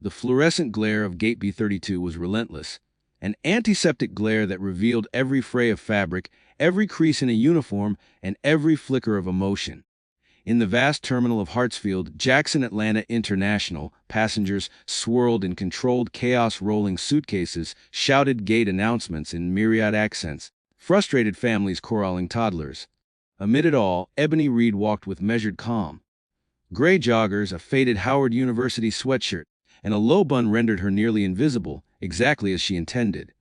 The fluorescent glare of Gate B32 was relentless, an antiseptic glare that revealed every fray of fabric, every crease in a uniform, and every flicker of emotion. In the vast terminal of Hartsfield, Jackson Atlanta International, passengers swirled in controlled chaos, rolling suitcases, shouted gate announcements in myriad accents, frustrated families corralling toddlers. Amid it all, Ebony Reed walked with measured calm. Gray joggers, a faded Howard University sweatshirt, and a low bun rendered her nearly invisible, exactly as she intended.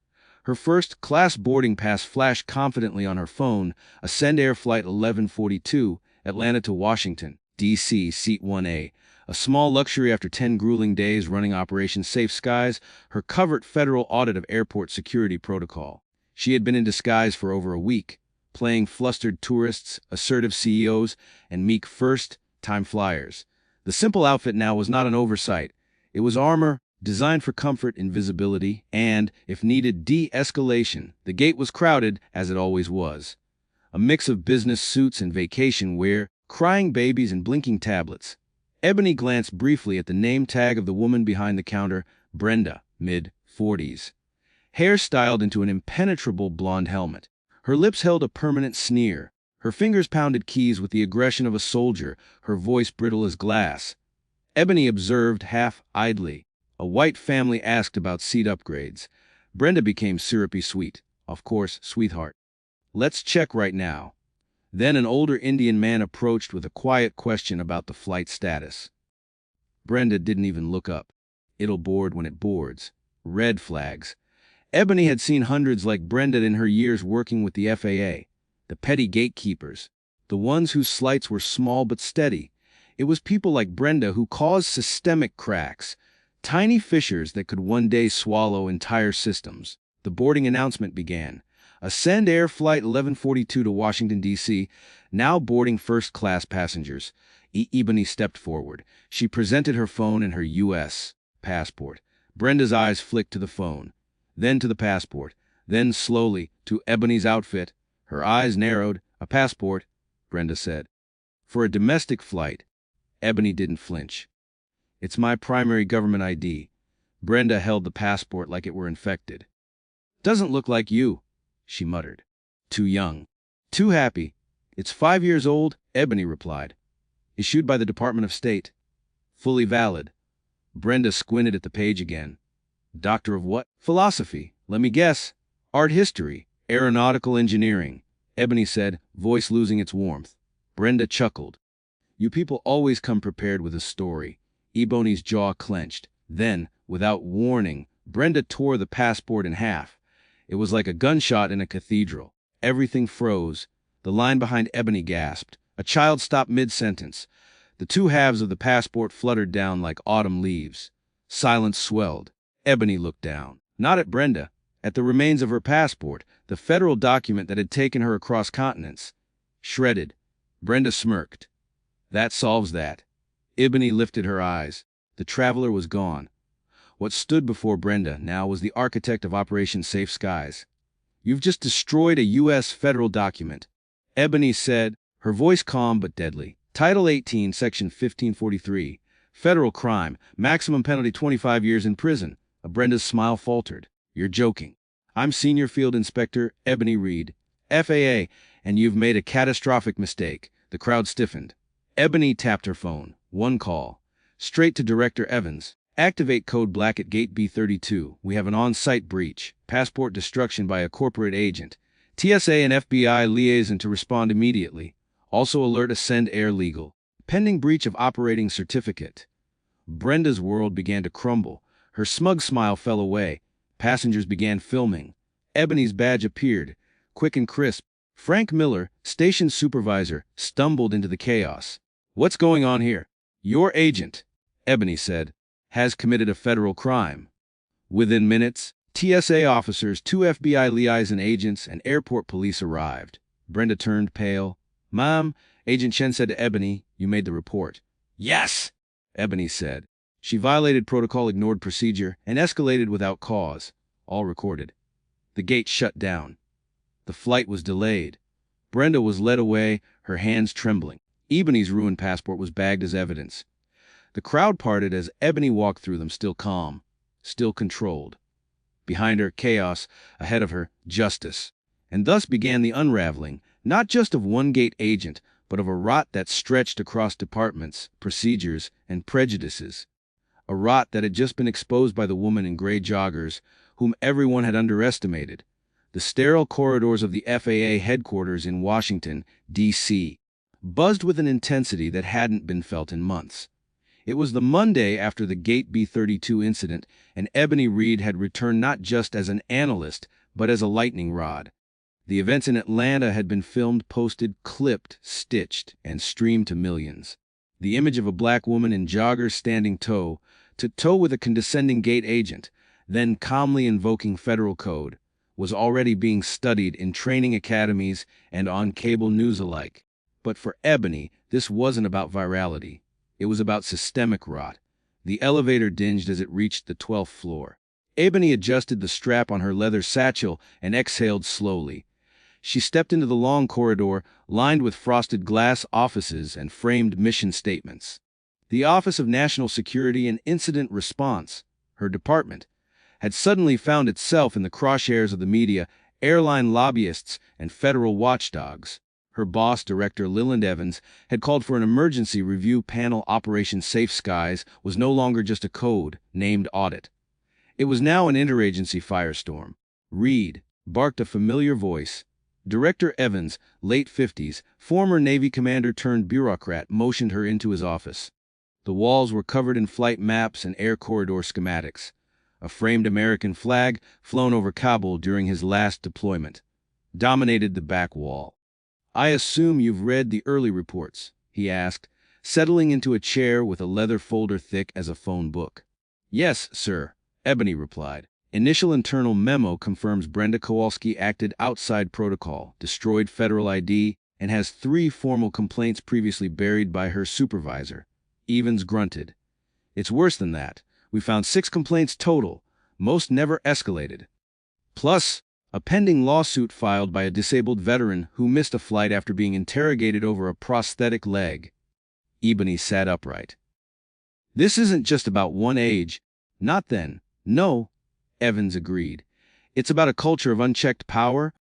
Her first-class boarding pass flashed confidently on her phone, Ascend Air Flight 1142, Atlanta to Washington, D.C., Seat 1A, a small luxury after 10 grueling days running Operation Safe Skies, her covert federal audit of airport security protocol. She had been in disguise for over a week, playing flustered tourists, assertive CEOs, and meek first-time flyers. The simple outfit now was not an oversight. It was armor, designed for comfort, invisibility, and, if needed, de-escalation. The gate was crowded, as it always was. A mix of business suits and vacation wear, crying babies and blinking tablets. Ebony glanced briefly at the name tag of the woman behind the counter, Brenda, mid-40s. Hair styled into an impenetrable blonde helmet. Her lips held a permanent sneer. Her fingers pounded keys with the aggression of a soldier, her voice brittle as glass. Ebony observed half-idly. A white family asked about seat upgrades. Brenda became syrupy sweet. Of course, sweetheart. Let's check right now. Then an older Indian man approached with a quiet question about the flight status. Brenda didn't even look up. It'll board when it boards. Red flags. Ebony had seen hundreds like Brenda in her years working with the FAA, the petty gatekeepers, the ones whose slights were small but steady. It was people like Brenda who caused systemic cracks, tiny fissures that could one day swallow entire systems. The boarding announcement began. Ascend Air Flight 1142 to Washington, D.C., now boarding first-class passengers. Ebony stepped forward. She presented her phone and her U.S. passport. Brenda's eyes flicked to the phone, then to the passport, then slowly to Ebony's outfit. Her eyes narrowed. A passport, Brenda said. For a domestic flight. Ebony didn't flinch. It's my primary government ID. Brenda held the passport like it were infected. Doesn't look like you, she muttered. Too young. Too happy. It's 5 years old, Ebony replied. Issued by the Department of State. Fully valid. Brenda squinted at the page again. Doctor of what? Philosophy. Let me guess. Art history. Aeronautical engineering. Ebony said, voice losing its warmth. Brenda chuckled. You people always come prepared with a story. Ebony's jaw clenched. Then, without warning, Brenda tore the passport in half. It was like a gunshot in a cathedral. Everything froze. The line behind Ebony gasped. A child stopped mid-sentence. The two halves of the passport fluttered down like autumn leaves. Silence swelled. Ebony looked down. Not at Brenda. At the remains of her passport, the federal document that had taken her across continents. Shredded. Brenda smirked. That solves that. Ebony lifted her eyes. The traveler was gone. What stood before Brenda now was the architect of Operation Safe Skies. You've just destroyed a U.S. federal document, Ebony said, her voice calm but deadly. Title 18, Section 1543. Federal crime, maximum penalty 25 years in prison. Brenda's smile faltered. You're joking. I'm Senior Field Inspector Ebony Reed, FAA, and you've made a catastrophic mistake. The crowd stiffened. Ebony tapped her phone. One call. Straight to Director Evans. Activate code black at gate B32. We have an on-site breach. Passport destruction by a corporate agent. TSA and FBI liaison to respond immediately. Also alert Ascend Air Legal. Pending breach of operating certificate. Brenda's world began to crumble. Her smug smile fell away. Passengers began filming. Ebony's badge appeared, quick and crisp. Frank Miller, station supervisor, stumbled into the chaos. What's going on here? Your agent, Ebony said, has committed a federal crime. Within minutes, TSA officers, 2 FBI liaison agents, and airport police arrived. Brenda turned pale. Ma'am, Agent Chen said to Ebony, you made the report. Yes, Ebony said. She violated protocol, ignored procedure, and escalated without cause. All recorded. The gate shut down. The flight was delayed. Brenda was led away, her hands trembling. Ebony's ruined passport was bagged as evidence. The crowd parted as Ebony walked through them, still calm, still controlled. Behind her, chaos; ahead of her, justice. And thus began the unraveling, not just of one gate agent, but of a rot that stretched across departments, procedures, and prejudices. A rot that had just been exposed by the woman in gray joggers, whom everyone had underestimated. The sterile corridors of the FAA headquarters in Washington, D.C., buzzed with an intensity that hadn't been felt in months. It was the Monday after the Gate B-32 incident, and Ebony Reed had returned not just as an analyst, but as a lightning rod. The events in Atlanta had been filmed, posted, clipped, stitched, and streamed to millions. The image of a black woman in joggers standing toe to toe with a condescending gate agent, then calmly invoking federal code, was already being studied in training academies and on cable news alike. But for Ebony, this wasn't about virality. It was about systemic rot. The elevator dinged as it reached the 12th floor. Ebony adjusted the strap on her leather satchel and exhaled slowly. She stepped into the long corridor, lined with frosted glass offices and framed mission statements. The Office of National Security and Incident Response, her department, had suddenly found itself in the crosshairs of the media, airline lobbyists, and federal watchdogs. Her boss, Director Leland Evans, had called for an emergency review panel. Operation Safe Skies was no longer just a code-named audit. It was now an interagency firestorm. Reed, barked a familiar voice. Director Evans, late 50s, former Navy commander turned bureaucrat, motioned her into his office. The walls were covered in flight maps and air corridor schematics. A framed American flag, flown over Kabul during his last deployment, dominated the back wall. "I assume you've read the early reports," he asked, settling into a chair with a leather folder thick as a phone book. "Yes, sir," Ebony replied. "Initial internal memo confirms Brenda Kowalski acted outside protocol, destroyed federal ID, and has 3 formal complaints previously buried by her supervisor." Evans grunted. "It's worse than that. We found 6 complaints total, most never escalated. Plus, a pending lawsuit filed by a disabled veteran who missed a flight after being interrogated over a prosthetic leg." Ebony sat upright. "This isn't just about one age." "Not then. No," Evans agreed. "It's about a culture of unchecked power."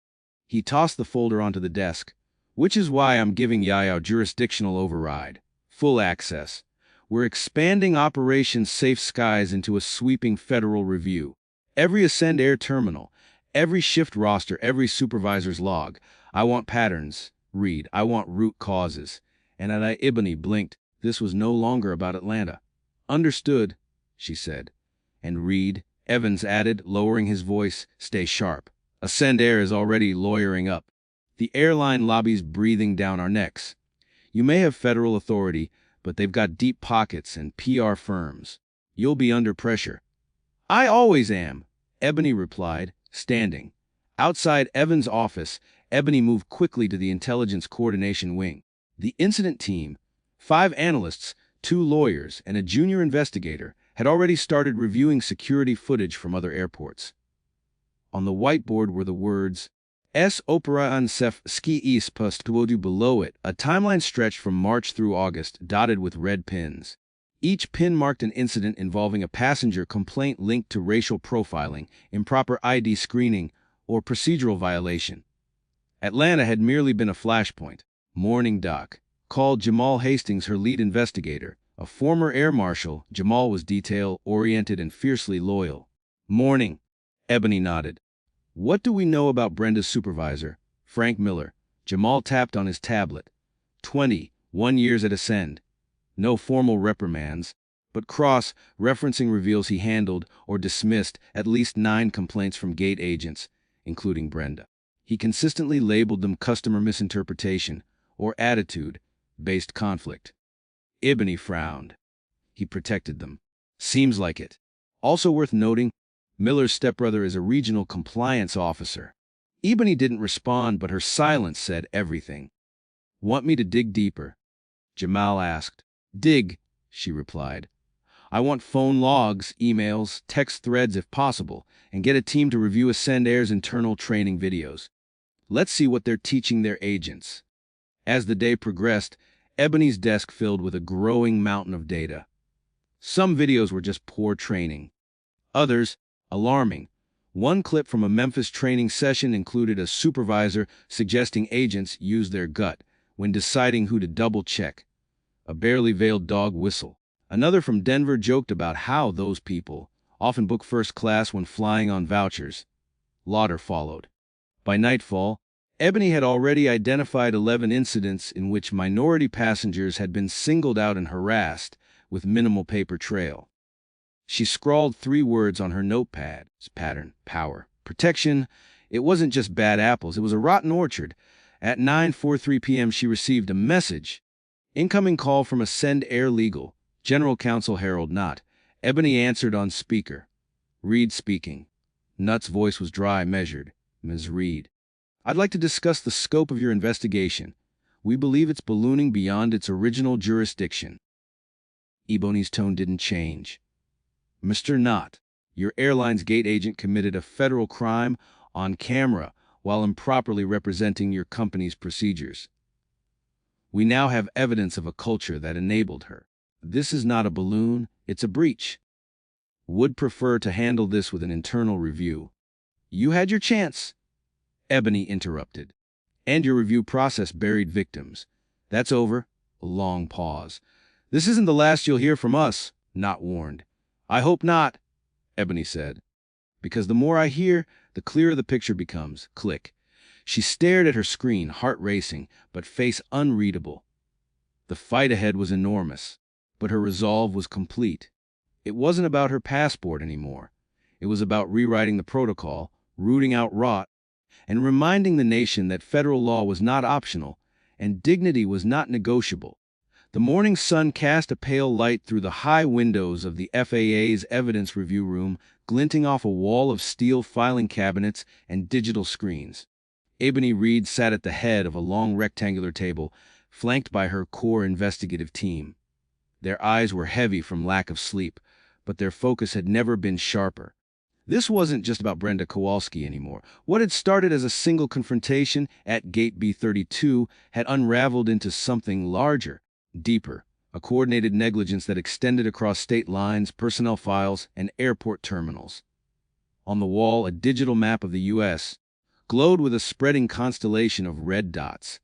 He tossed the folder onto the desk. "Which is why I'm giving Yaya jurisdictional override. Full access. We're expanding Operation Safe Skies into a sweeping federal review. Every Ascend Air terminal, every shift roster, every supervisor's log. I want patterns, Reed. I want root causes." And Ebony blinked. This was no longer about Atlanta. "Understood," she said. "And Reed," Evans added, lowering his voice, "stay sharp. Ascend Air is already lawyering up. The airline lobby's breathing down our necks. You may have federal authority, but they've got deep pockets and PR firms. You'll be under pressure." "I always am," Ebony replied, standing. Outside Evans' office, Ebony moved quickly to the Intelligence Coordination Wing. The incident team, 5 analysts, 2 lawyers, and a junior investigator, had already started reviewing security footage from other airports. On the whiteboard were the words, "S opera ansef ski is postwodu." Below it, a timeline stretched from March through August, dotted with red pins. Each pin marked an incident involving a passenger complaint linked to racial profiling, improper ID screening, or procedural violation. Atlanta had merely been a flashpoint. Morning Doc called Jamal Hastings her lead investigator. A former air marshal, Jamal was detail-oriented and fiercely loyal. "Morning," Ebony nodded. "What do we know about Brenda's supervisor, Frank Miller?" Jamal tapped on his tablet. 21 years at Ascend. No formal reprimands, but cross-referencing reveals he handled or dismissed at least 9 complaints from gate agents, including Brenda. He consistently labeled them customer misinterpretation or attitude-based conflict. Ebony frowned. He protected them. Seems like it. Also worth noting, Miller's stepbrother is a regional compliance officer. Ebony didn't respond, but her silence said everything. "Want me to dig deeper?" Jamal asked. "Dig," she replied. "I want phone logs, emails, text threads if possible, and get a team to review Ascend Air's internal training videos. Let's see what they're teaching their agents." As the day progressed, Ebony's desk filled with a growing mountain of data. Some videos were just poor training. Others, alarming. One clip from a Memphis training session included a supervisor suggesting agents use their gut when deciding who to double-check. A barely veiled dog whistle. Another from Denver joked about how those people often book first class when flying on vouchers. Laughter followed. By nightfall, Ebony had already identified 11 incidents in which minority passengers had been singled out and harassed, with minimal paper trail. She scrawled 3 words on her notepad: pattern, power, protection. It wasn't just bad apples, it was a rotten orchard. At 9:43 p.m. she received a message. Incoming call from Ascend Air Legal, General Counsel Harold Knott. Ebony answered on speaker. Reed speaking. Knott's voice was dry, measured. Ms. Reed, I'd like to discuss the scope of your investigation. We believe it's ballooning beyond its original jurisdiction. Ebony's tone didn't change. Mr. Knott, your airline's gate agent committed a federal crime on camera while improperly representing your company's procedures. We now have evidence of a culture that enabled her. This is not a balloon, it's a breach. Would prefer to handle this with an internal review. You had your chance. Ebony interrupted. And your review process buried victims. That's over. A long pause. This isn't the last you'll hear from us, Knott warned. I hope not, Ebony said. Because the more I hear, the clearer the picture becomes. Click. She stared at her screen, heart racing, but face unreadable. The fight ahead was enormous, but her resolve was complete. It wasn't about her passport anymore. It was about rewriting the protocol, rooting out rot, and reminding the nation that federal law was not optional and dignity was not negotiable. The morning sun cast a pale light through the high windows of the FAA's evidence review room, glinting off a wall of steel filing cabinets and digital screens. Ebony Reed sat at the head of a long rectangular table, flanked by her core investigative team. Their eyes were heavy from lack of sleep, but their focus had never been sharper. This wasn't just about Brenda Kowalski anymore. What had started as a single confrontation at Gate B32 had unraveled into something larger, deeper, a coordinated negligence that extended across state lines, personnel files, and airport terminals. On the wall, a digital map of the U.S. glowed with a spreading constellation of red dots.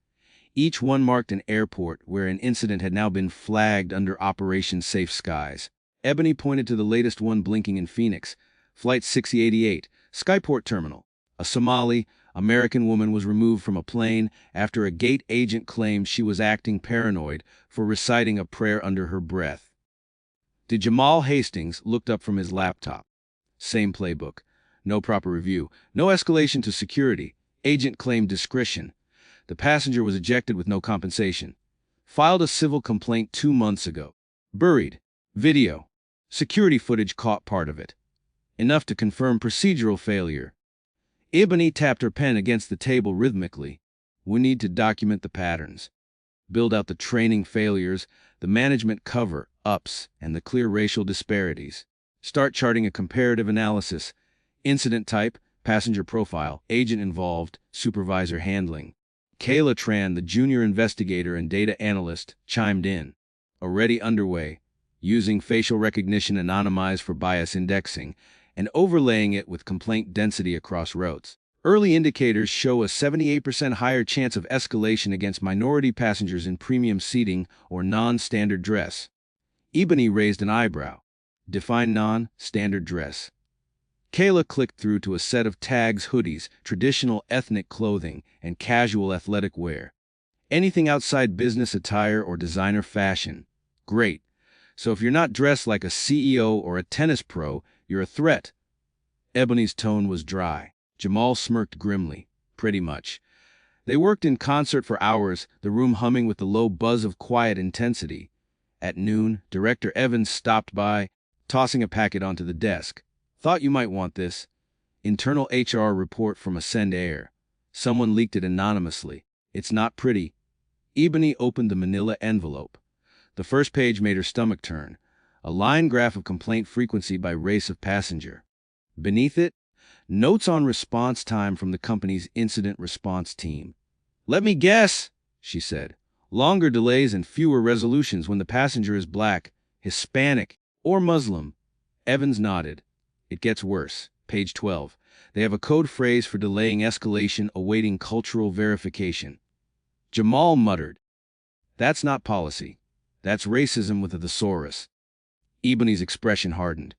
Each one marked an airport where an incident had now been flagged under Operation Safe Skies. Ebony pointed to the latest one blinking in Phoenix, Flight 6088, Skyport Terminal. A Somali-American woman was removed from a plane after a gate agent claimed she was acting paranoid for reciting a prayer under her breath. Jamal Hastings looked up from his laptop. Same playbook. No proper review. No escalation to security. Agent claimed discretion. The passenger was ejected with no compensation. Filed a civil complaint 2 months ago. Buried. Video. Security footage caught part of it. Enough to confirm procedural failure. Ebony tapped her pen against the table rhythmically. We need to document the patterns. Build out the training failures, the management cover-ups, and the clear racial disparities. Start charting a comparative analysis. Incident type, passenger profile, agent involved, supervisor handling. Kayla Tran, the junior investigator and data analyst, chimed in. Already underway, using facial recognition anonymized for bias indexing, and overlaying it with complaint density across routes. Early indicators show a 78% higher chance of escalation against minority passengers in premium seating or non-standard dress. Ebony raised an eyebrow. Define non-standard dress. Kayla clicked through to a set of tags, hoodies, traditional ethnic clothing, and casual athletic wear. Anything outside business attire or designer fashion. Great. So if you're not dressed like a CEO or a tennis pro, you're a threat. Ebony's tone was dry. Jamal smirked grimly. Pretty much. They worked in concert for hours, the room humming with the low buzz of quiet intensity. At noon, Director Evans stopped by, tossing a packet onto the desk. Thought you might want this. Internal HR report from Ascend Air. Someone leaked it anonymously. It's not pretty. Ebony opened the manila envelope. The first page made her stomach turn. A line graph of complaint frequency by race of passenger. Beneath it, notes on response time from the company's incident response team. Let me guess, she said. Longer delays and fewer resolutions when the passenger is black, Hispanic, Or Muslim. Evans nodded. It gets worse. Page 12. They have a code phrase for delaying escalation awaiting cultural verification. Jamal muttered. That's not policy. That's racism with a thesaurus. Ebony's expression hardened.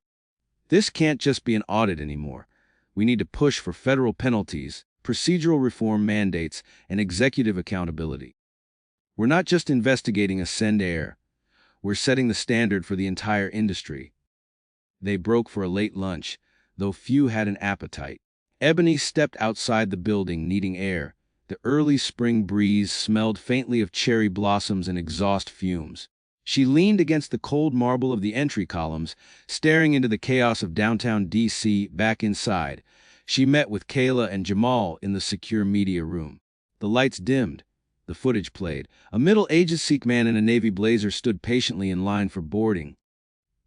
This can't just be an audit anymore. We need to push for federal penalties, procedural reform mandates, and executive accountability. We're not just investigating Ascend Air. We're setting the standard for the entire industry. They broke for a late lunch, though few had an appetite. Ebony stepped outside the building, needing air. The early spring breeze smelled faintly of cherry blossoms and exhaust fumes. She leaned against the cold marble of the entry columns, staring into the chaos of downtown D.C. Back inside, she met with Kayla and Jamal in the secure media room. The lights dimmed. The footage played. A middle-aged Sikh man in a navy blazer stood patiently in line for boarding.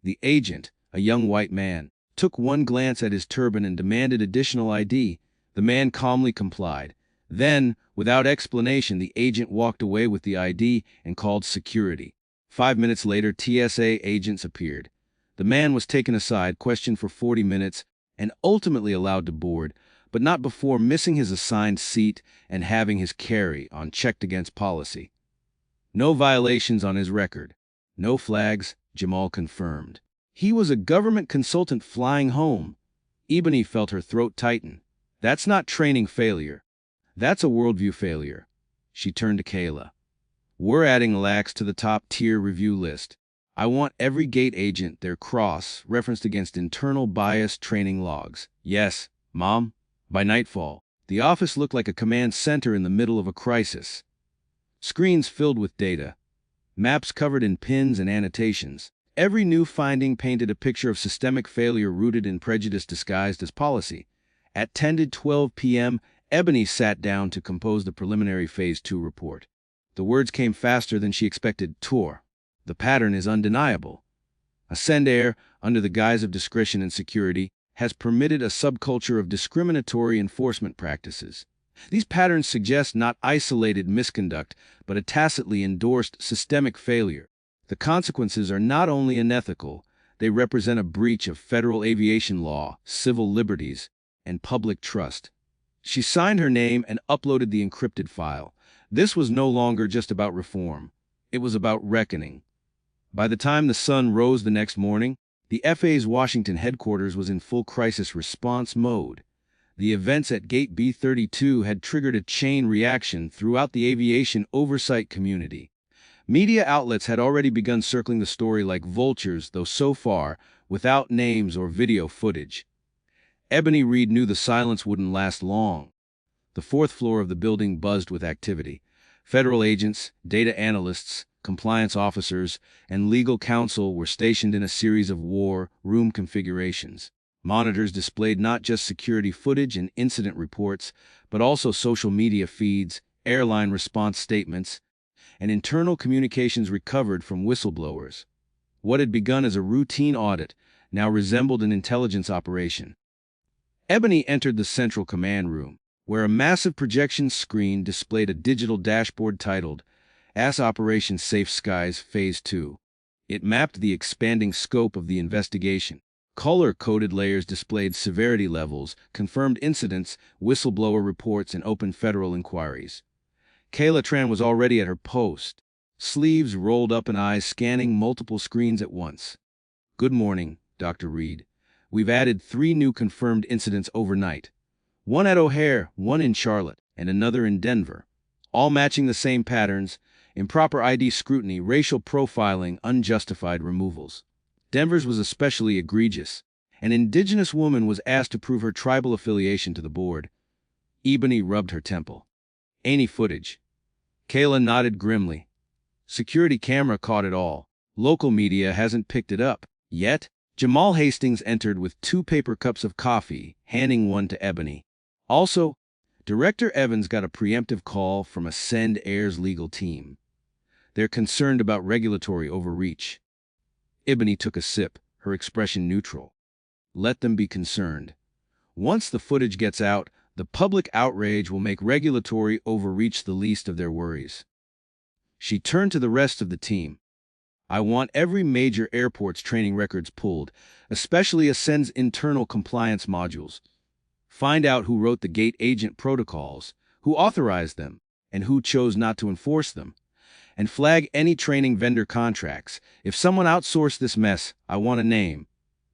The agent, a young white man, took one glance at his turban and demanded additional ID. The man calmly complied. Then, without explanation, the agent walked away with the ID and called security. 5 minutes later, TSA agents appeared. The man was taken aside, questioned for 40 minutes, and ultimately allowed to board, but not before missing his assigned seat and having his carry-on checked against policy. No violations on his record. No flags, Jamal confirmed. He was a government consultant flying home. Ebony felt her throat tighten. That's not training failure. That's a worldview failure. She turned to Kayla. We're adding lax to the top-tier review list. I want every gate agent their cross-referenced against internal bias training logs. Yes, Mom. By nightfall, the office looked like a command center in the middle of a crisis. Screens filled with data. Maps covered in pins and annotations. Every new finding painted a picture of systemic failure rooted in prejudice disguised as policy. At 10:12 p.m., Ebony sat down to compose the preliminary Phase 2 report. The words came faster than she expected. Tour. The pattern is undeniable. Ascend Air, under the guise of discretion and security, has permitted a subculture of discriminatory enforcement practices. These patterns suggest not isolated misconduct, but a tacitly endorsed systemic failure. The consequences are not only unethical, they represent a breach of federal aviation law, civil liberties, and public trust. She signed her name and uploaded the encrypted file. This was no longer just about reform. It was about reckoning. By the time the sun rose the next morning, the FAA's Washington headquarters was in full crisis response mode. The events at Gate B32 had triggered a chain reaction throughout the aviation oversight community. Media outlets had already begun circling the story like vultures, though so far, without names or video footage. Ebony Reed knew the silence wouldn't last long. The fourth floor of the building buzzed with activity. Federal agents, data analysts, compliance officers, and legal counsel were stationed in a series of war room configurations. Monitors displayed not just security footage and incident reports, but also social media feeds, airline response statements, and internal communications recovered from whistleblowers. What had begun as a routine audit now resembled an intelligence operation. Ebony entered the central command room, where a massive projection screen displayed a digital dashboard titled AS Operation Safe Skies Phase 2. It mapped the expanding scope of the investigation. Color-coded layers displayed severity levels, confirmed incidents, whistleblower reports, and open federal inquiries. Kayla Tran was already at her post, sleeves rolled up and eyes scanning multiple screens at once. Good morning, Dr. Reed. We've added 3 new confirmed incidents overnight. One at O'Hare, one in Charlotte, and another in Denver. All matching the same patterns: improper ID scrutiny, racial profiling, unjustified removals. Denver's was especially egregious. An indigenous woman was asked to prove her tribal affiliation to the board. Ebony rubbed her temple. Any footage? Kayla nodded grimly. Security camera caught it all. Local media hasn't picked it up yet. Jamal Hastings entered with 2 paper cups of coffee, handing one to Ebony. Also, Director Evans got a preemptive call from Ascend Air's legal team. They're concerned about regulatory overreach. Ebony took a sip, her expression neutral. Let them be concerned. Once the footage gets out, the public outrage will make regulatory overreach the least of their worries. She turned to the rest of the team. I want every major airport's training records pulled, especially Ascend's internal compliance modules. Find out who wrote the gate agent protocols, who authorized them, and who chose not to enforce them. And flag any training vendor contracts. If someone outsourced this mess, I want a name.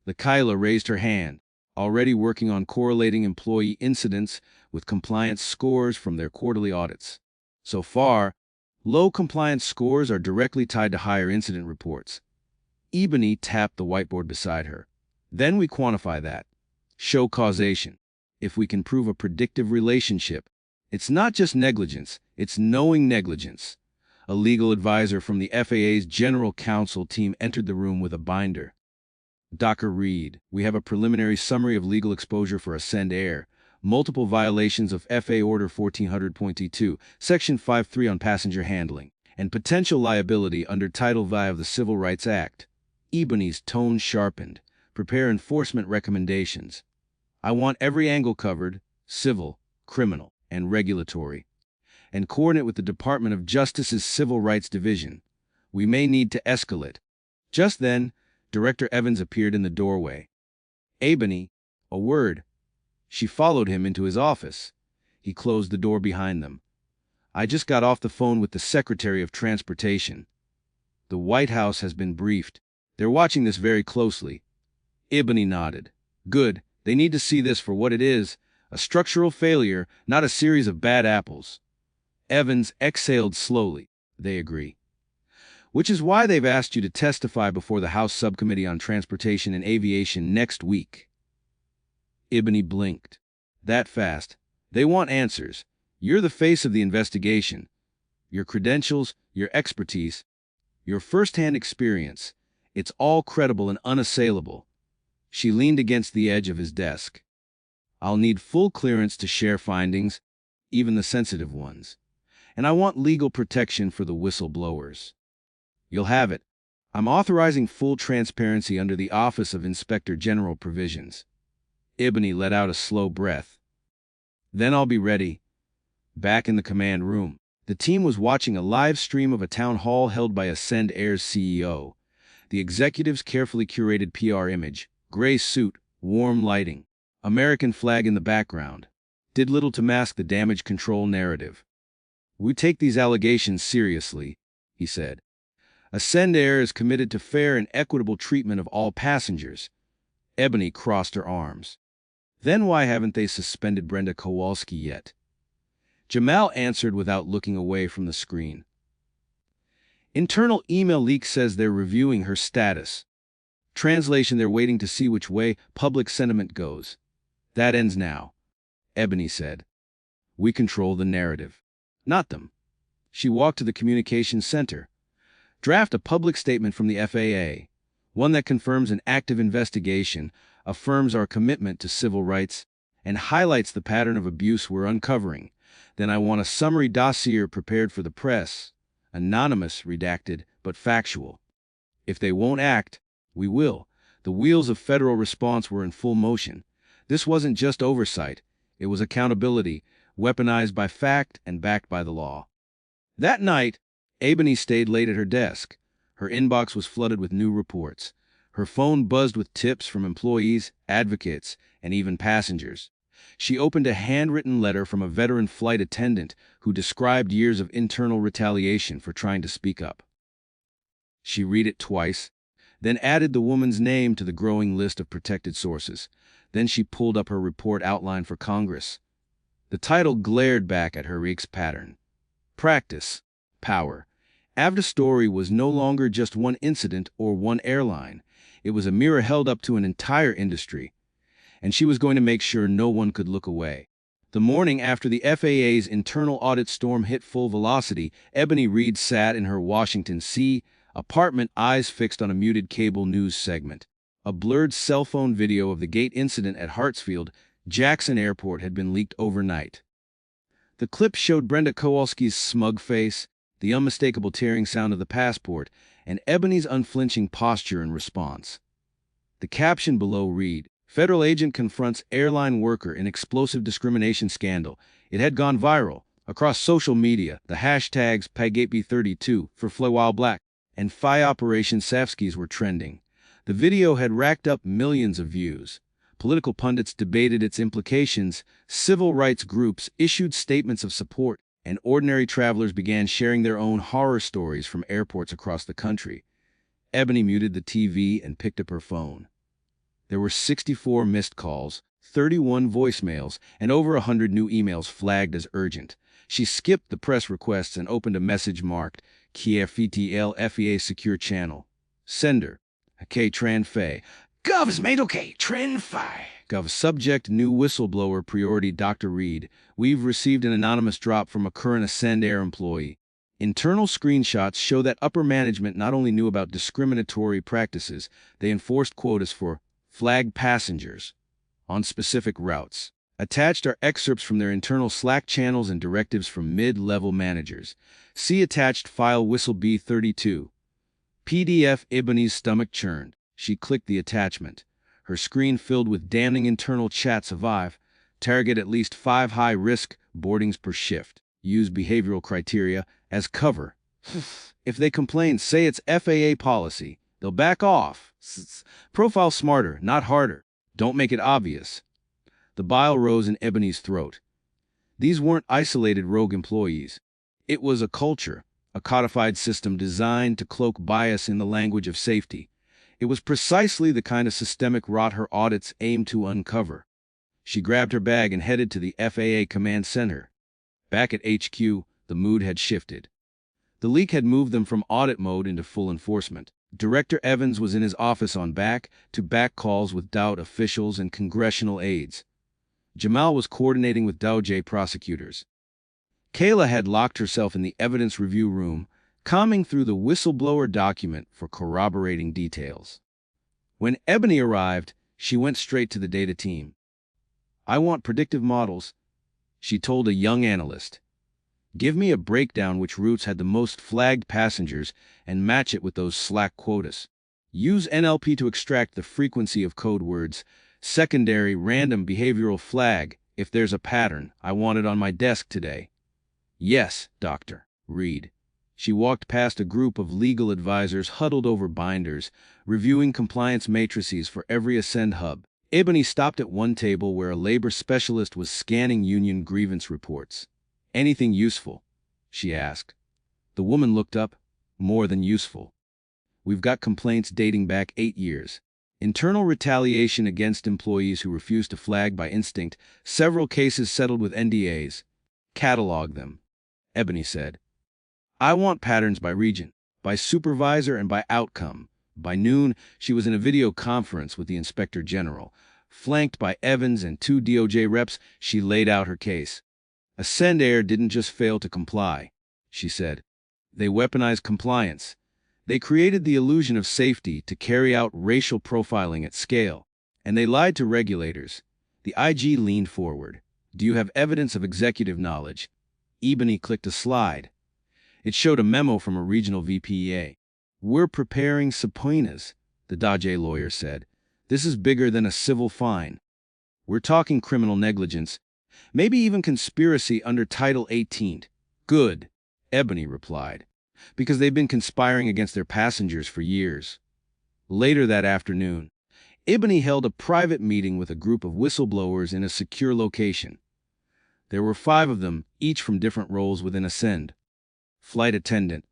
Lakaila raised her hand, already working on correlating employee incidents with compliance scores from their quarterly audits. So far, low compliance scores are directly tied to higher incident reports. Ebony tapped the whiteboard beside her. Then we quantify that. Show causation. If we can prove a predictive relationship, it's not just negligence, it's knowing negligence. A legal advisor from the FAA's General Counsel team entered the room with a binder. Dr. Reed, we have a preliminary summary of legal exposure for Ascend Air, multiple violations of FAA Order 1400.2, Section 53 on passenger handling, and potential liability under Title V of the Civil Rights Act. Ebony's tone sharpened. Prepare enforcement recommendations. I want every angle covered, civil, criminal, and regulatory. And coordinate with the Department of Justice's Civil Rights Division. We may need to escalate. Just then, Director Evans appeared in the doorway. Ebony, a word. She followed him into his office. He closed the door behind them. I just got off the phone with the Secretary of Transportation. The White House has been briefed. They're watching this very closely. Ebony nodded. Good. They need to see this for what it is, a structural failure, not a series of bad apples. Evans exhaled slowly. They agree. Which is why they've asked you to testify before the House Subcommittee on Transportation and Aviation next week. Ebony blinked. That fast. They want answers. You're the face of the investigation. Your credentials, your expertise, your first-hand experience. It's all credible and unassailable. She leaned against the edge of his desk. I'll need full clearance to share findings, even the sensitive ones. And I want legal protection for the whistleblowers. You'll have it. I'm authorizing full transparency under the Office of Inspector General provisions. Ebony let out a slow breath. Then I'll be ready. Back in the command room, the team was watching a live stream of a town hall held by Ascend Air's CEO. The executive's carefully curated PR image, gray suit, warm lighting, American flag in the background, did little to mask the damage control narrative. We take these allegations seriously, he said. Ascend Air is committed to fair and equitable treatment of all passengers. Ebony crossed her arms. Then why haven't they suspended Brenda Kowalski yet? Jamal answered without looking away from the screen. Internal email leak says they're reviewing her status. Translation, they're waiting to see which way public sentiment goes. That ends now, Ebony said. We control the narrative, not them. She walked to the communications center. Draft a public statement from the FAA, one that confirms an active investigation, affirms our commitment to civil rights, and highlights the pattern of abuse we're uncovering. Then I want a summary dossier prepared for the press, anonymous, redacted, but factual. If they won't act, we will. The wheels of federal response were in full motion. This wasn't just oversight, it was accountability, weaponized by fact and backed by the law. That night, Ebony stayed late at her desk. Her inbox was flooded with new reports. Her phone buzzed with tips from employees, advocates, and even passengers. She opened a handwritten letter from a veteran flight attendant who described years of internal retaliation for trying to speak up. She read it twice, then added the woman's name to the growing list of protected sources. Then she pulled up her report outline for Congress. The title glared back at her Reeks pattern. Practice. Power. Avda's story was no longer just one incident or one airline. It was a mirror held up to an entire industry. And she was going to make sure no one could look away. The morning after the FAA's internal audit storm hit full velocity, Ebony Reed sat in her Washington C. apartment, eyes fixed on a muted cable news segment. A blurred cell phone video of the gate incident at Hartsfield, Jackson Airport had been leaked overnight. The clip showed Brenda Kowalski's smug face, the unmistakable tearing sound of the passport, and Ebony's unflinching posture in response. The caption below read, Federal agent confronts airline worker in explosive discrimination scandal. It had gone viral across social media, the hashtags PayGateB32 for FlyWhile Black, and FAA Operation Safskis were trending. The video had racked up millions of views. Political pundits debated its implications, civil rights groups issued statements of support, and ordinary travelers began sharing their own horror stories from airports across the country. Ebony muted the TV and picked up her phone. There were 64 missed calls, 31 voicemails, and over 100 new emails flagged as urgent. She skipped the press requests and opened a message marked KFETL FAA Secure Channel. Sender: K Tran Fei. Gov's made okay, Tran Fei. Gov subject: new whistleblower priority Dr. Reed. We've received an anonymous drop from a current Ascend Air employee. Internal screenshots show that upper management not only knew about discriminatory practices, they enforced quotas for flagged passengers on specific routes. Attached are excerpts from their internal Slack channels and directives from mid-level managers. See attached file whistle B32. PDF. Ebony's stomach churned. She clicked the attachment. Her screen filled with damning internal chat. Survive. Target at least 5 high-risk boardings per shift. Use behavioral criteria as cover. If they complain, say it's FAA policy. They'll back off. Profile smarter, not harder. Don't make it obvious. The bile rose in Ebony's throat. These weren't isolated rogue employees. It was a culture, a codified system designed to cloak bias in the language of safety. It was precisely the kind of systemic rot her audits aimed to uncover. She grabbed her bag and headed to the FAA command center. Back at HQ, the mood had shifted. The leak had moved them from audit mode into full enforcement. Director Evans was in his office on back-to-back calls with DOJ officials and congressional aides. Jamal was coordinating with DOJ prosecutors. Kayla had locked herself in the evidence review room, combing through the whistleblower document for corroborating details. When Ebony arrived, she went straight to the data team. "I want predictive models," she told a young analyst. "Give me a breakdown which routes had the most flagged passengers and match it with those Slack quotas. Use NLP to extract the frequency of code words. Secondary random behavioral flag. If there's a pattern, I want it on my desk today." "Yes, Dr. Reed." She walked past a group of legal advisors huddled over binders, reviewing compliance matrices for every Ascend hub. Ebony stopped at one table where a labor specialist was scanning union grievance reports. "Anything useful?" she asked. The woman looked up. "More than useful. We've got complaints dating back 8 years. Internal retaliation against employees who refuse to flag by instinct, several cases settled with NDAs. Catalog them," Ebony said. "I want patterns by region, by supervisor, and by outcome." By noon, she was in a video conference with the Inspector General. Flanked by Evans and 2 DOJ reps, she laid out her case. "Ascend Air didn't just fail to comply," she said. "They weaponized compliance. They created the illusion of safety to carry out racial profiling at scale. And they lied to regulators." The IG leaned forward. "Do you have evidence of executive knowledge?" Ebony clicked a slide. It showed a memo from a regional VPA. "We're preparing subpoenas," the DOJ lawyer said. "This is bigger than a civil fine. We're talking criminal negligence, maybe even conspiracy under Title 18. "Good," Ebony replied, "because they've been conspiring against their passengers for years." Later that afternoon, Ebony held a private meeting with a group of whistleblowers in a secure location. There were 5 of them, each from different roles within Ascend: flight attendant,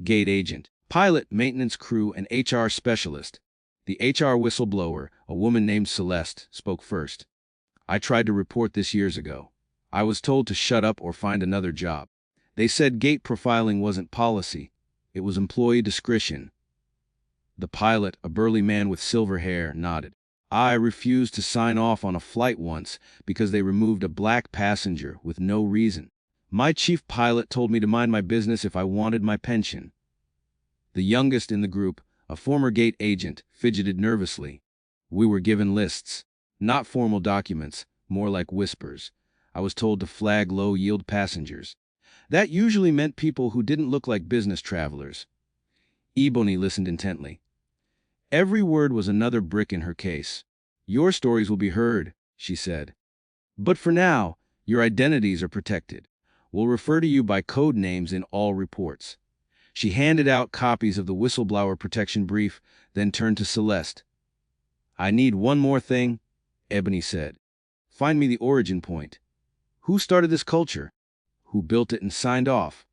gate agent, pilot, maintenance crew, and HR specialist. The HR whistleblower, a woman named Celeste, spoke first. "I tried to report this years ago. I was told to shut up or find another job. They said gate profiling wasn't policy. It was employee discretion." The pilot, a burly man with silver hair, nodded. "I refused to sign off on a flight once because they removed a black passenger with no reason. My chief pilot told me to mind my business if I wanted my pension." The youngest in the group, a former gate agent, fidgeted nervously. "We were given lists. Not formal documents, more like whispers. I was told to flag low-yield passengers. That usually meant people who didn't look like business travelers." Ebony listened intently. Every word was another brick in her case. "Your stories will be heard," she said. "But for now, your identities are protected. We'll refer to you by code names in all reports." She handed out copies of the whistleblower protection brief, then turned to Celeste. "I need one more thing," Ebony said. "Find me the origin point. Who started this culture? Who built it and signed off?"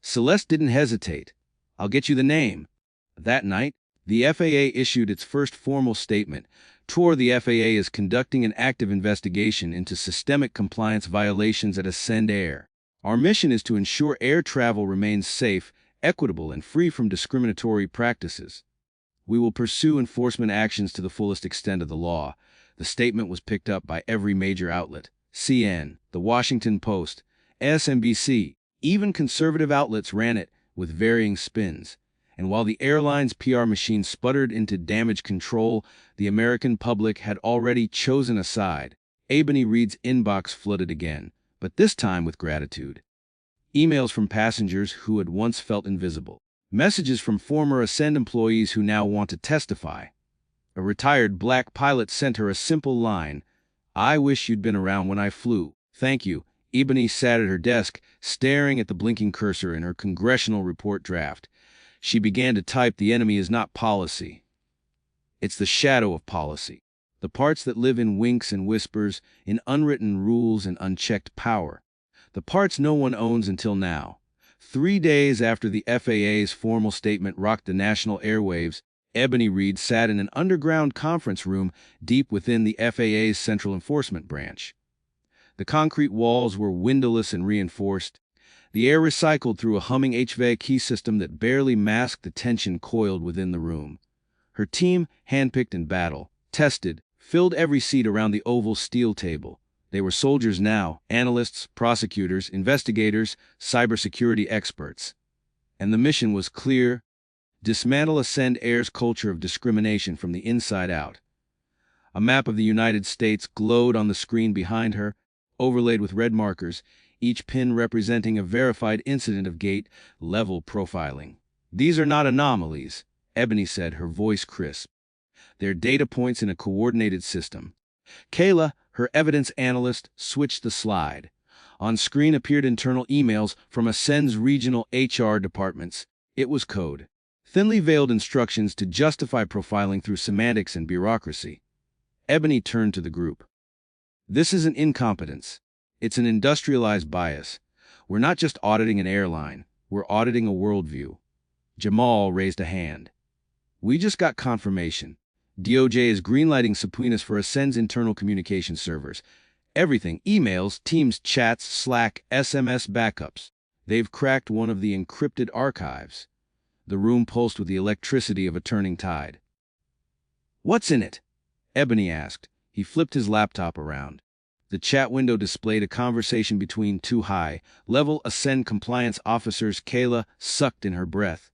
Celeste didn't hesitate. "I'll get you the name." That night, the FAA issued its first formal statement. The FAA is conducting an active investigation into systemic compliance violations at Ascend Air. Our mission is to ensure air travel remains safe, equitable, and free from discriminatory practices. We will pursue enforcement actions to the fullest extent of the law. The statement was picked up by every major outlet: CN, The Washington Post, SNBC. Even conservative outlets ran it, with varying spins. And while the airline's PR machine sputtered into damage control, the American public had already chosen a side. Ebony Reed's inbox flooded again, but this time with gratitude. Emails from passengers who had once felt invisible. Messages from former Ascend employees who now want to testify. A retired black pilot sent her a simple line: "I wish you'd been around when I flew. Thank you." Ebony sat at her desk, staring at the blinking cursor in her congressional report draft. She began to type. "The enemy is not policy. It's the shadow of policy. The parts that live in winks and whispers, in unwritten rules and unchecked power. The parts no one owns until now." 3 days after the FAA's formal statement rocked the national airwaves, Ebony Reed sat in an underground conference room deep within the FAA's Central Enforcement Branch. The concrete walls were windowless and reinforced. The air recycled through a humming HVAC system that barely masked the tension coiled within the room. Her team, handpicked in battle, tested, filled every seat around the oval steel table. They were soldiers now, analysts, prosecutors, investigators, cybersecurity experts. And the mission was clear: dismantle Ascend Air's culture of discrimination from the inside out. A map of the United States glowed on the screen behind her, overlaid with red markers, each pin representing a verified incident of gate-level profiling. "These are not anomalies," Ebony said, her voice crisp. "They're data points in a coordinated system." Kayla, her evidence analyst, switched the slide. On screen appeared internal emails from Ascend's regional HR departments. It was code. Thinly veiled instructions to justify profiling through semantics and bureaucracy. Ebony turned to the group. "This isn't incompetence. It's an industrialized bias. We're not just auditing an airline. We're auditing a worldview." Jamal raised a hand. "We just got confirmation. DOJ is greenlighting subpoenas for Ascend's internal communication servers. Everything: emails, Teams chats, Slack, SMS backups. They've cracked one of the encrypted archives." The room pulsed with the electricity of a turning tide. "What's in it?" Ebony asked. He flipped his laptop around. The chat window displayed a conversation between two high-level Ascend compliance officers. Kayla sucked in her breath.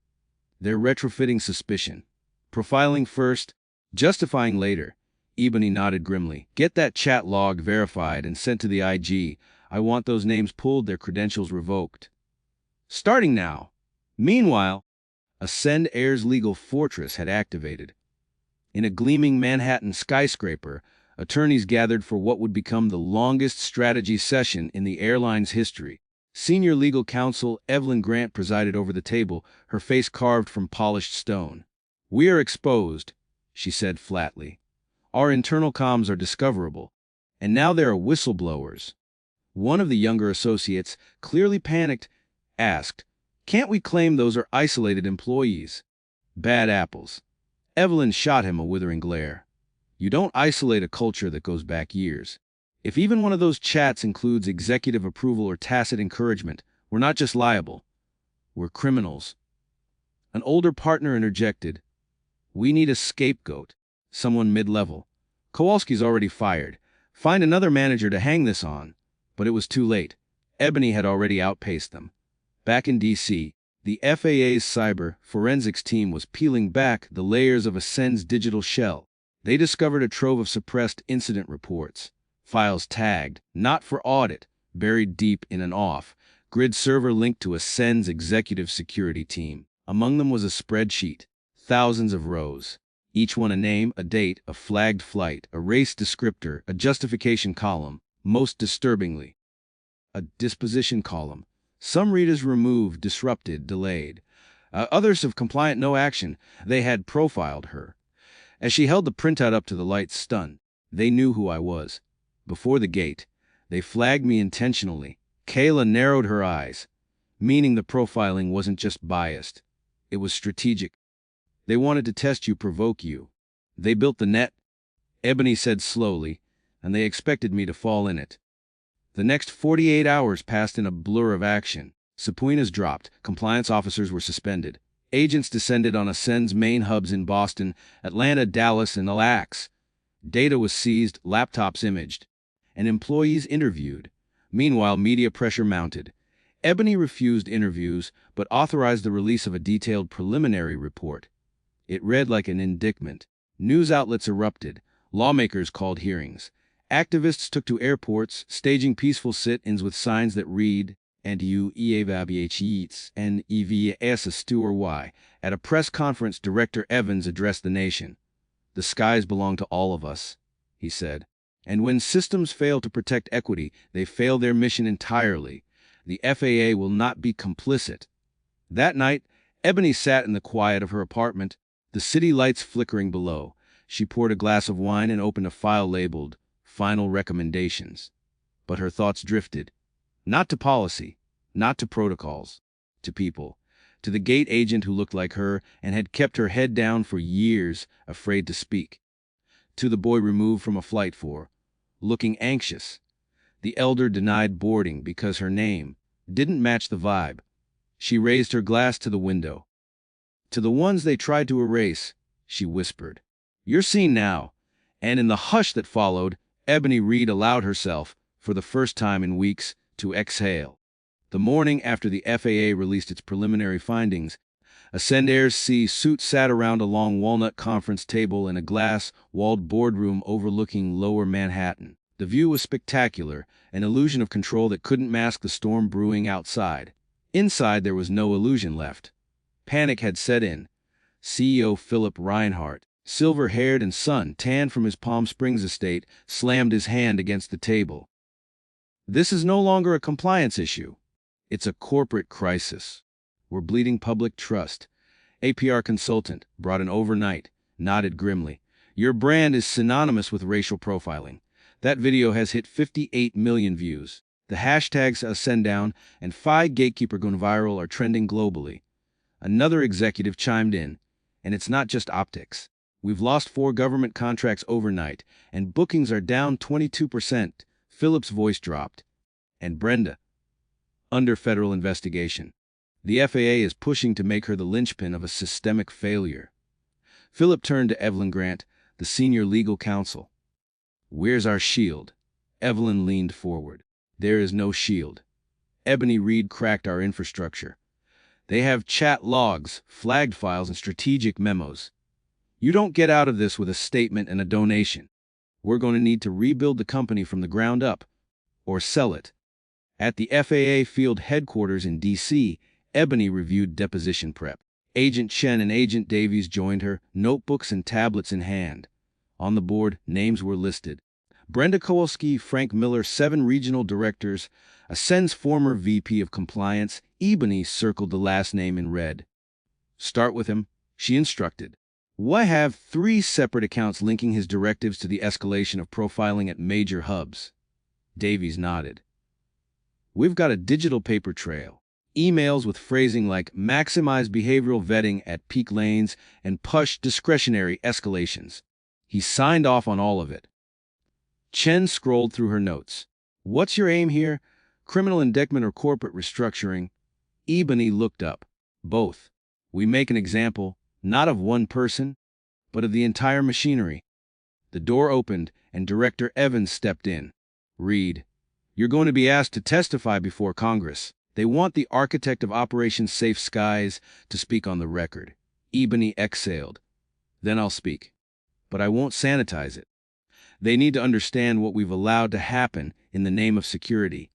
"They're retrofitting suspicion. Profiling first, justifying later." Ebony nodded grimly. "Get that chat log verified and sent to the IG. I want those names pulled, their credentials revoked. Starting now." Meanwhile, Ascend Air's legal fortress had activated. In a gleaming Manhattan skyscraper, attorneys gathered for what would become the longest strategy session in the airline's history. Senior legal counsel Evelyn Grant presided over the table, her face carved from polished stone. "We are exposed," she said flatly. "Our internal comms are discoverable. And now there are whistleblowers." One of the younger associates, clearly panicked, asked, "Can't we claim those are isolated employees?" "Bad apples." Evelyn shot him a withering glare. "You don't isolate a culture that goes back years. If even one of those chats includes executive approval or tacit encouragement, we're not just liable. We're criminals." An older partner interjected, "We need a scapegoat, someone mid-level. Kowalski's already fired. Find another manager to hang this on." But it was too late. Ebony had already outpaced them. Back in D.C., the FAA's cyber forensics team was peeling back the layers of Ascend's digital shell. They discovered a trove of suppressed incident reports, files tagged, not for audit, buried deep in an off-grid server linked to Ascend's executive security team. Among them was a spreadsheet, thousands of rows, each one a name, a date, a flagged flight, a race descriptor, a justification column, most disturbingly, a disposition column. Some readers removed, disrupted, delayed. Others of compliant no action. They had profiled her. As she held the printout up to the light, stunned, they knew who I was. Before the gate, they flagged me intentionally. Kayla narrowed her eyes, meaning the profiling wasn't just biased. It was strategic. They wanted to test you, provoke you. They built the net, Ebony said slowly, and they expected me to fall in it. The next 48 hours passed in a blur of action. Subpoenas dropped, compliance officers were suspended. Agents descended on Ascend's main hubs in Boston, Atlanta, Dallas, and Alax. Data was seized, laptops imaged, and employees interviewed. Meanwhile, media pressure mounted. Ebony refused interviews, but authorized the release of a detailed preliminary report. It read like an indictment. News outlets erupted. Lawmakers called hearings. Activists took to airports, staging peaceful sit-ins with signs that read, and you evaluates and EVS. At a press conference, Director Evans addressed the nation. "The skies belong to all of us," he said. "And when systems fail to protect equity, they fail their mission entirely. The FAA will not be complicit." That night, Ebony sat in the quiet of her apartment, the city lights flickering below. She poured a glass of wine and opened a file labeled Final Recommendations. But her thoughts drifted. Not to policy, not to protocols, to people, to the gate agent who looked like her and had kept her head down for years, afraid to speak, to the boy removed from a flight for, looking anxious. The elder denied boarding because her name didn't match the vibe. She raised her glass to the window. "To the ones they tried to erase," she whispered, "you're seen now." And in the hush that followed, Ebony Reed allowed herself, for the first time in weeks, to exhale. The morning after the FAA released its preliminary findings, Ascend Air's C-suite sat around a long walnut conference table in a glass-walled boardroom overlooking lower Manhattan. The view was spectacular, an illusion of control that couldn't mask the storm brewing outside. Inside, there was no illusion left. Panic had set in. CEO Philip Reinhardt, silver-haired and sun-tanned from his Palm Springs estate, slammed his hand against the table. "This is no longer a compliance issue. It's a corporate crisis. We're bleeding public trust." A PR consultant, brought in overnight, nodded grimly. "Your brand is synonymous with racial profiling. That video has hit 58 million views. The hashtags #AscendDown and "Fi Gatekeeper Gone Viral" are trending globally." Another executive chimed in, "And it's not just optics. We've lost 4 government contracts overnight, and bookings are down 22%. Philip's voice dropped. "And Brenda, under federal investigation. The FAA is pushing to make her the linchpin of a systemic failure." Philip turned to Evelyn Grant, the senior legal counsel. "Where's our shield?" Evelyn leaned forward. "There is no shield. Ebony Reed cracked our infrastructure. They have chat logs, flagged files, and strategic memos. You don't get out of this with a statement and a donation. We're going to need to rebuild the company from the ground up, or sell it." At the FAA field headquarters in D.C., Ebony reviewed deposition prep. Agent Chen and Agent Davies joined her, notebooks and tablets in hand. On the board, names were listed. Brenda Kowalski, Frank Miller, 7 regional directors, Ascend's former VP of Compliance. Ebony circled the last name in red. "Start with him," she instructed. "Why have 3 separate accounts linking his directives to the escalation of profiling at major hubs?" Davies nodded. "We've got a digital paper trail. Emails with phrasing like maximize behavioral vetting at peak lanes and push discretionary escalations." He signed off on all of it. Chen scrolled through her notes. "What's your aim here? Criminal indictment or corporate restructuring?" Ebony looked up. "Both. We make an example, not of one person, but of the entire machinery." The door opened, and Director Evans stepped in. "Reed, you're going to be asked to testify before Congress. They want the architect of Operation Safe Skies to speak on the record." Ebony exhaled. "Then I'll speak. But I won't sanitize it. They need to understand what we've allowed to happen in the name of security."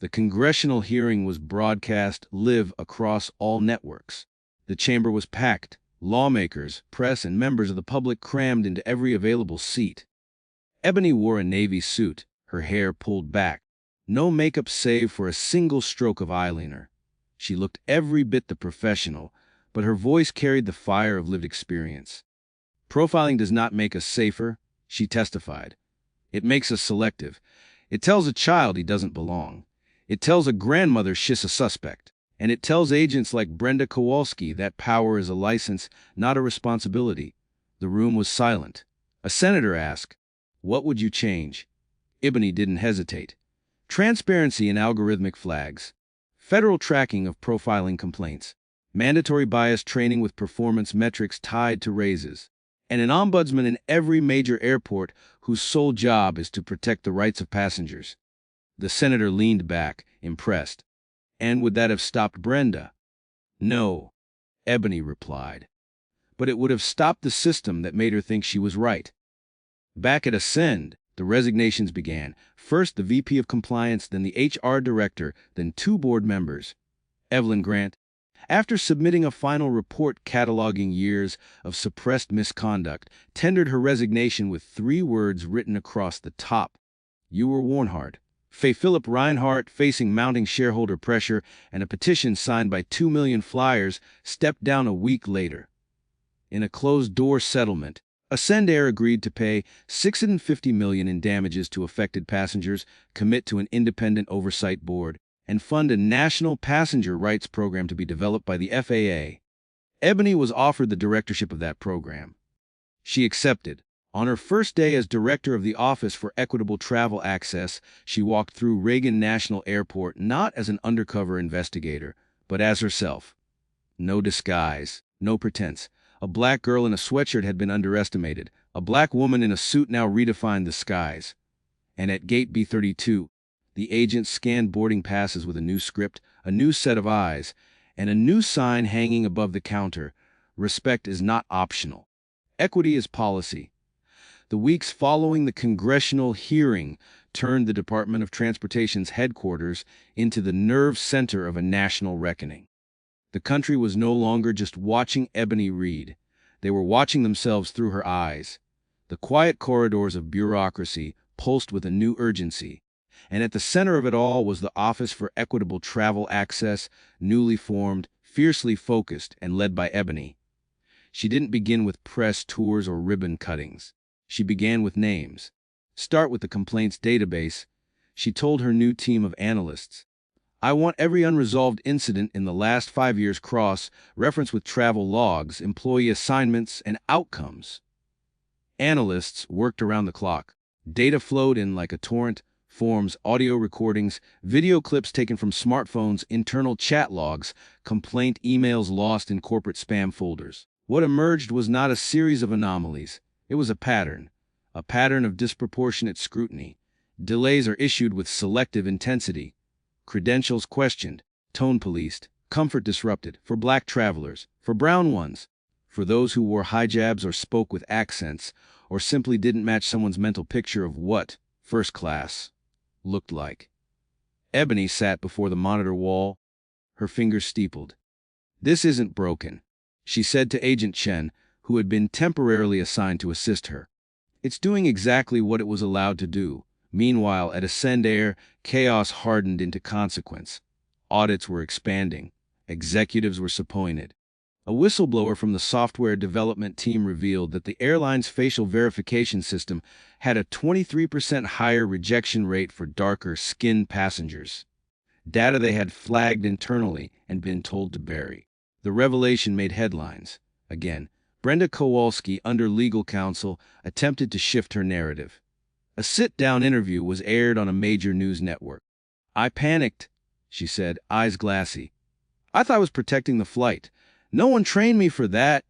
The congressional hearing was broadcast live across all networks. The chamber was packed. Lawmakers, press, and members of the public crammed into every available seat. Ebony wore a navy suit, her hair pulled back. No makeup save for a single stroke of eyeliner. She looked every bit the professional, but her voice carried the fire of lived experience. Profiling does not make us safer, she testified. It makes us selective. It tells a child he doesn't belong. It tells a grandmother she's a suspect. And it tells agents like Brenda Kowalski that power is a license, not a responsibility. The room was silent. A senator asked, "What would you change?" Ebony didn't hesitate. Transparency in algorithmic flags. Federal tracking of profiling complaints. Mandatory bias training with performance metrics tied to raises. And an ombudsman in every major airport whose sole job is to protect the rights of passengers. The senator leaned back, impressed. And would that have stopped Brenda? No, Ebony replied. But it would have stopped the system that made her think she was right. Back at Ascend, the resignations began. First the VP of Compliance, then the HR director, then 2 board members. Evelyn Grant, after submitting a final report cataloging years of suppressed misconduct, tendered her resignation with 3 words written across the top. "You were Warnhart." Faye Philip Reinhardt, facing mounting shareholder pressure and a petition signed by 2 million flyers, stepped down a week later. In a closed-door settlement, Ascend Air agreed to pay $650 million in damages to affected passengers, commit to an independent oversight board, and fund a national passenger rights program to be developed by the FAA. Ebony was offered the directorship of that program. She accepted. On her first day as director of the Office for Equitable Travel Access, she walked through Reagan National Airport not as an undercover investigator, but as herself. No disguise, no pretense. A black girl in a sweatshirt had been underestimated. A black woman in a suit now redefined the skies. And at Gate B32, the agent scanned boarding passes with a new script, a new set of eyes, and a new sign hanging above the counter. Respect is not optional. Equity is policy. The weeks following the congressional hearing turned the Department of Transportation's headquarters into the nerve center of a national reckoning. The country was no longer just watching Ebony read. They were watching themselves through her eyes. The quiet corridors of bureaucracy pulsed with a new urgency. And at the center of it all was the Office for Equitable Travel Access, newly formed, fiercely focused, and led by Ebony. She didn't begin with press tours or ribbon cuttings. She began with names. Start with the complaints database, she told her new team of analysts. I want every unresolved incident in the last 5 years cross-referenced with travel logs, employee assignments, and outcomes. Analysts worked around the clock. Data flowed in like a torrent, forms, audio recordings, video clips taken from smartphones, internal chat logs, complaint emails lost in corporate spam folders. What emerged was not a series of anomalies. It was a pattern of disproportionate scrutiny. Delays are issued with selective intensity. Credentials questioned, tone policed, comfort disrupted, for black travelers, for brown ones, for those who wore hijabs or spoke with accents, or simply didn't match someone's mental picture of what first class looked like. Ebony sat before the monitor wall, her fingers steepled. "This isn't broken," she said to Agent Chen, who had been temporarily assigned to assist her. "It's doing exactly what it was allowed to do." Meanwhile, at Ascend Air, chaos hardened into consequence. Audits were expanding. Executives were disappointed. A whistleblower from the software development team revealed that the airline's facial verification system had a 23% higher rejection rate for darker-skinned passengers. Data they had flagged internally and been told to bury. The revelation made headlines. Again, Brenda Kowalski, under legal counsel, attempted to shift her narrative. A sit-down interview was aired on a major news network. "I panicked," she said, eyes glassy. "I thought I was protecting the flight. No one trained me for that."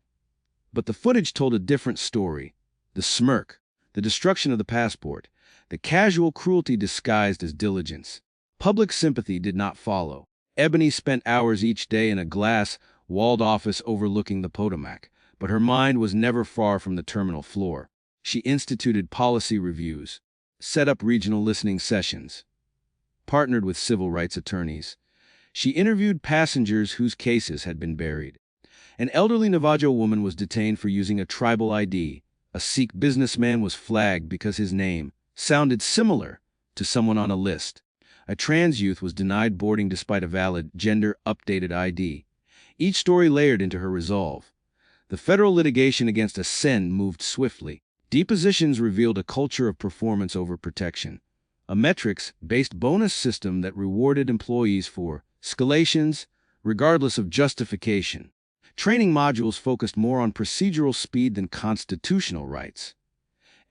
But the footage told a different story. The smirk, the destruction of the passport, the casual cruelty disguised as diligence. Public sympathy did not follow. Ebony spent hours each day in a glass-walled office overlooking the Potomac, but her mind was never far from the terminal floor. She instituted policy reviews, set up regional listening sessions, partnered with civil rights attorneys. She interviewed passengers whose cases had been buried. An elderly Navajo woman was detained for using a tribal ID. A Sikh businessman was flagged because his name sounded similar to someone on a list. A trans youth was denied boarding despite a valid, gender-updated ID. each story layered into her resolve. The federal litigation against Ascend moved swiftly. Depositions revealed a culture of performance over protection, a metrics-based bonus system that rewarded employees for escalations, regardless of justification. Training modules focused more on procedural speed than constitutional rights.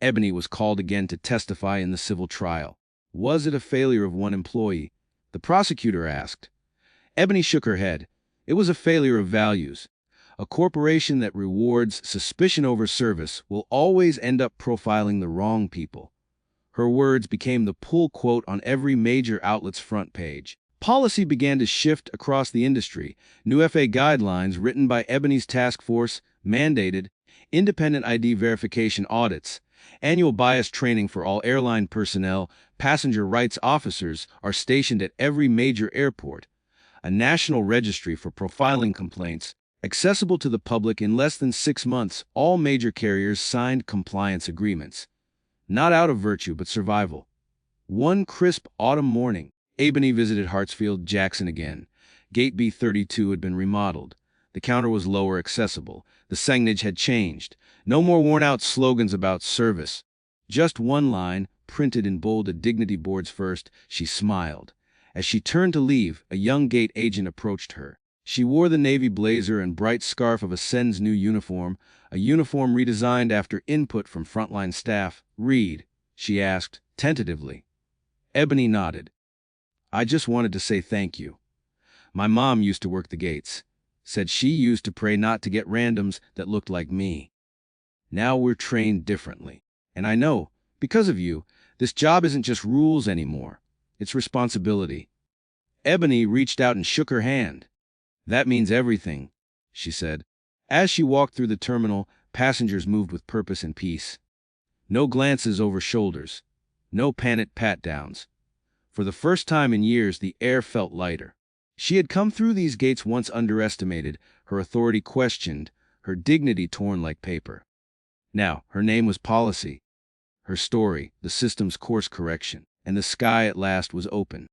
Ebony was called again to testify in the civil trial. Was it a failure of one employee? The prosecutor asked. Ebony shook her head. It was a failure of values. A corporation that rewards suspicion over service will always end up profiling the wrong people. Her words became the pull quote on every major outlet's front page. Policy began to shift across the industry. New FAA guidelines written by Ebony's task force mandated independent ID verification audits, annual bias training for all airline personnel, passenger rights officers are stationed at every major airport, a national registry for profiling complaints, accessible to the public in less than 6 months. All major carriers signed compliance agreements, not out of virtue but survival. One crisp autumn morning, Ebony visited Hartsfield-Jackson again. Gate B32 had been remodeled. The counter was lower accessible. The signage had changed. No more worn-out slogans about service. Just one line, printed in bold at Dignity Boards First. She smiled. As she turned to leave, a young gate agent approached her. She wore the navy blazer and bright scarf of Ascend's new uniform, a uniform redesigned after input from frontline staff. "Reed?" she asked, tentatively. Ebony nodded. "I just wanted to say thank you. My mom used to work the gates. Said she used to pray not to get randoms that looked like me. Now we're trained differently. And I know, because of you, this job isn't just rules anymore. It's responsibility." Ebony reached out and shook her hand. "That means everything," she said. As she walked through the terminal, passengers moved with purpose and peace. No glances over shoulders. No panicked pat-downs. For the first time in years, the air felt lighter. She had come through these gates once underestimated, her authority questioned, her dignity torn like paper. Now, her name was policy. Her story, the system's course correction. And the sky at last was open.